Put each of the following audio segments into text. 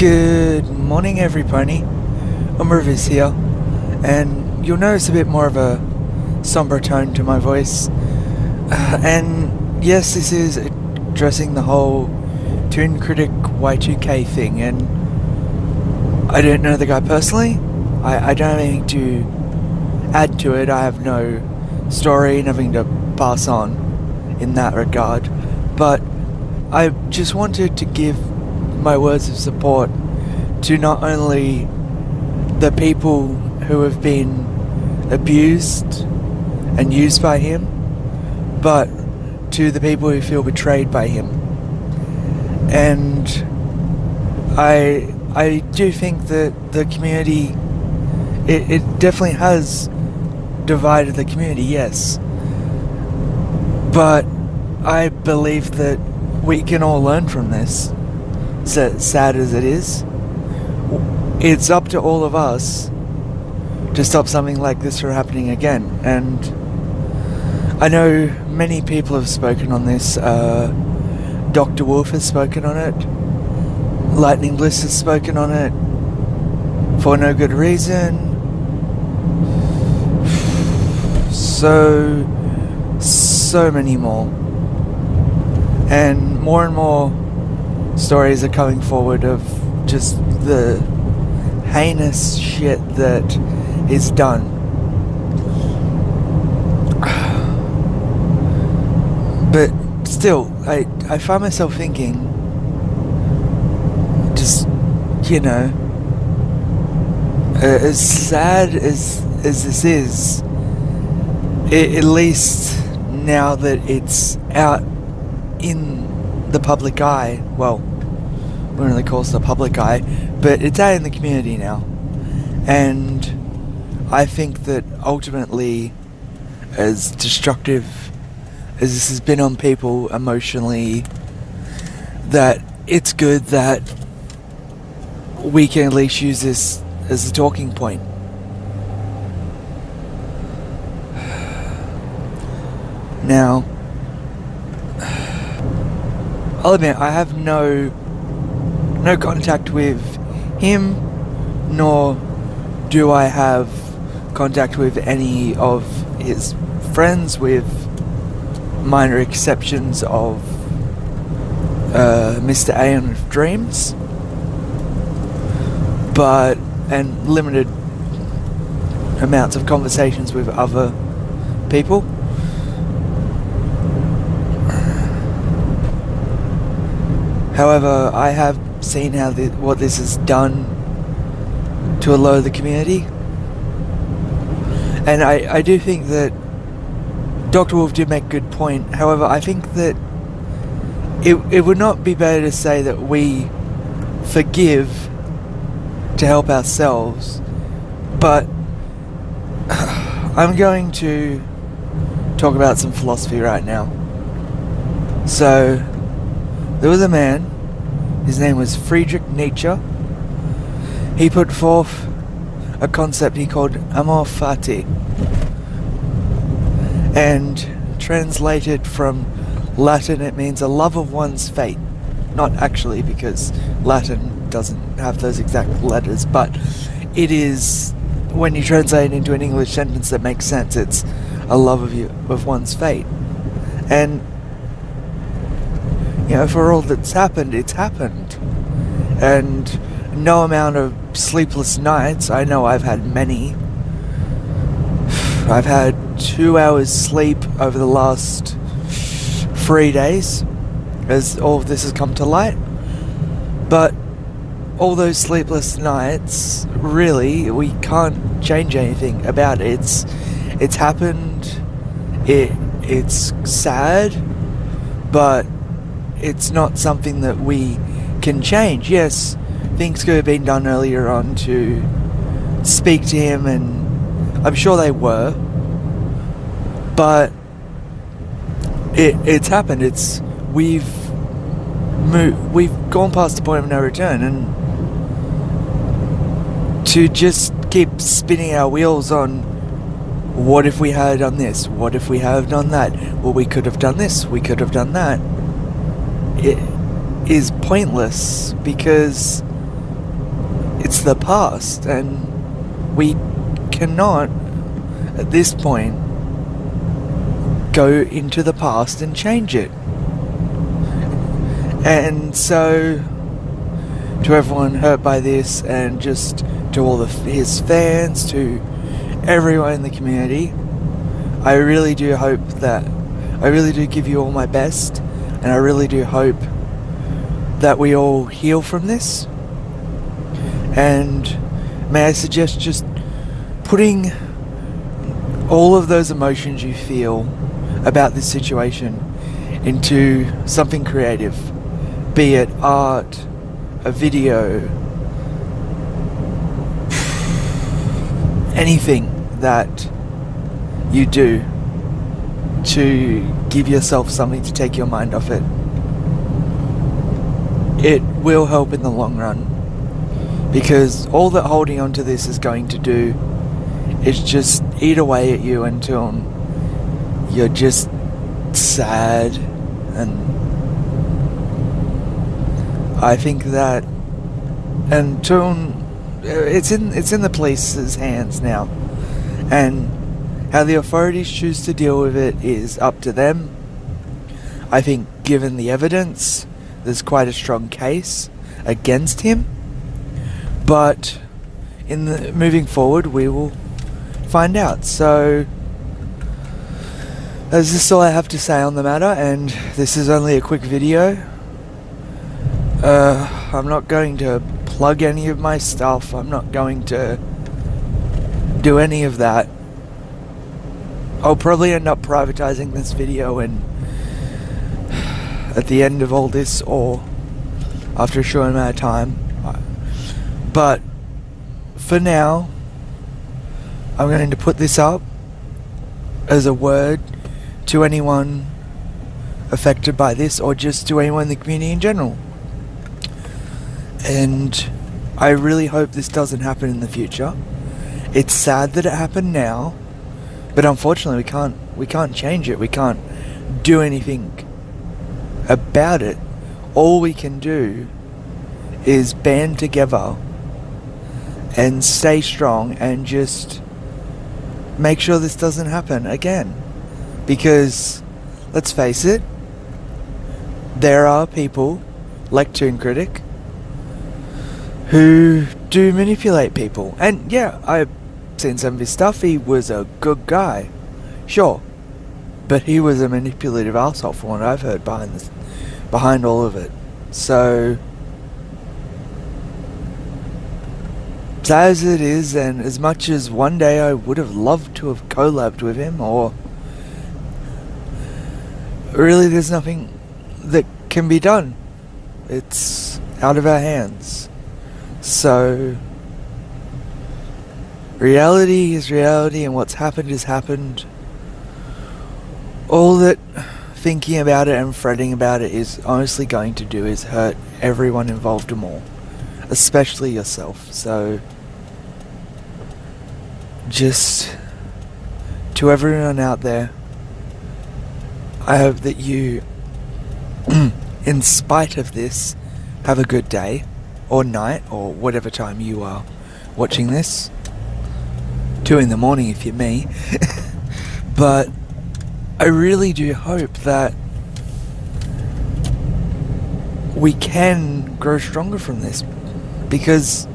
Good morning, everybody. Riz here, and you'll notice a bit more of a somber tone to my voice. And yes, this is addressing the whole toonkriticy2k thing, and I don't know the guy personally. I don't have anything to add to it. I have no story, nothing to pass on in that regard. But I just wanted to give my words of support to not only the people who have been abused and used by him, but to the people who feel betrayed by him. And I do think that the community, it definitely has divided the community, yes. But I believe that we can all learn from this, so sad as it is. It's up to all of us to stop something like this from happening again. And I know many people have spoken on this. Dr. Wolf has spoken on it. Lightning Bliss has spoken on it for no good reason. So many more. And more stories are coming forward of just the heinous shit that is done. But still, I find myself thinking, just, you know, as sad as this is, at least now that it's out in the public eye, well, we don't really call it the public eye, but it's out in the community now. And I think that ultimately, as destructive as this has been on people emotionally, that it's good that we can at least use this as a talking point. Now, I'll admit, I have no contact with him, nor do I have contact with any of his friends, with minor exceptions of Mr. Aeon of Dreams, and limited amounts of conversations with other people. However, I have seen how what this has done to a lot of the community, and I do think that Dr. Wolf did make a good point. However, I think that it would not be better to say that we forgive to help ourselves, but I'm going to talk about some philosophy right now. So, there was a man, his name was Friedrich Nietzsche. He put forth a concept he called amor fati, and translated from Latin it means a love of one's fate. Not actually, because Latin doesn't have those exact letters, but it is, when you translate it into an English sentence that makes sense, it's a love of one's fate. And you know, for all that's happened, it's happened. And no amount of sleepless nights, I know I've had many. I've had 2 hours sleep over the last 3 days, as all of this has come to light. But all those sleepless nights, really, we can't change anything about it. It's happened. It's sad, but it's not something that we can change. Yes, things could have been done earlier on to speak to him, and I'm sure they were, but it's happened. We've gone past the point of no return, and to just keep spinning our wheels on, what if we had done this, what if we had done that, well, we could have done this, we could have done that, it is pointless, because it's the past, and we cannot, at this point, go into the past and change it. And so, to everyone hurt by this, and just to all his fans, to everyone in the community, I really do give you all my best, and I really do hope that we all heal from this. And may I suggest just putting all of those emotions you feel about this situation into something creative, be it art, a video, anything that you do to give yourself something to take your mind off it. It will help in the long run, because all that holding on to this is going to do is just eat away at you until you're just sad. And I think that until it's in the police's hands now, and how the authorities choose to deal with it is up to them. I think given the evidence, there's quite a strong case against him, but moving forward we will find out. So that's just all I have to say on the matter, and this is only a quick video. I'm not going to plug any of my stuff. I'm not going to do any of that. I'll probably end up privatizing this video and at the end of all this, or after a short amount of time. But for now, I'm going to put this up as a word to anyone affected by this, or just to anyone in the community in general. And I really hope this doesn't happen in the future. It's sad that it happened now, but unfortunately we can't change it. We can't do anything about it. All we can do is band together and stay strong and just make sure this doesn't happen again. Because let's face it, there are people like Tooncritic who do manipulate people. And yeah, I've seen some of his stuff. He was a good guy, sure, but he was a manipulative asshole from what I've heard behind all of it. So sad as it is, and as much as one day I would have loved to have collabed with him, or really there's nothing that can be done. It's out of our hands. So reality is reality, and what's happened has happened. All that thinking about it and fretting about it is honestly going to do is hurt everyone involved more, especially yourself. So just to everyone out there, I hope that you in spite of this, have a good day or night or whatever time you are watching this. 2 in the morning if you're me. But I really do hope that we can grow stronger from this, because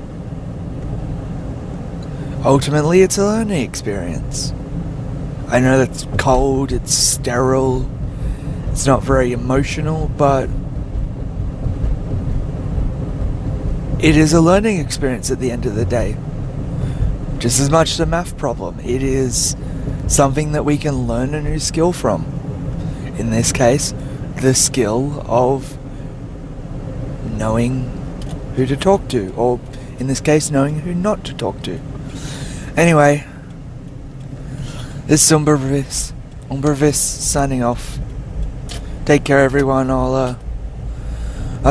ultimately it's a learning experience. I know that's cold, it's sterile, it's not very emotional, but it is a learning experience at the end of the day. Just as much as a math problem, it is something that we can learn a new skill from. In this case, the skill of knowing who to talk to, or in this case, knowing who not to talk to. Anyway, this is Umbravis signing off. Take care, everyone. I'll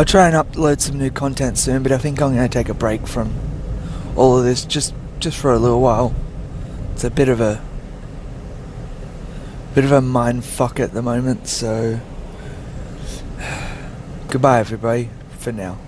try and upload some new content soon, but I think I'm going to take a break from all of this just for a little while. It's a bit of a mind fuck at the moment, so goodbye everybody for now.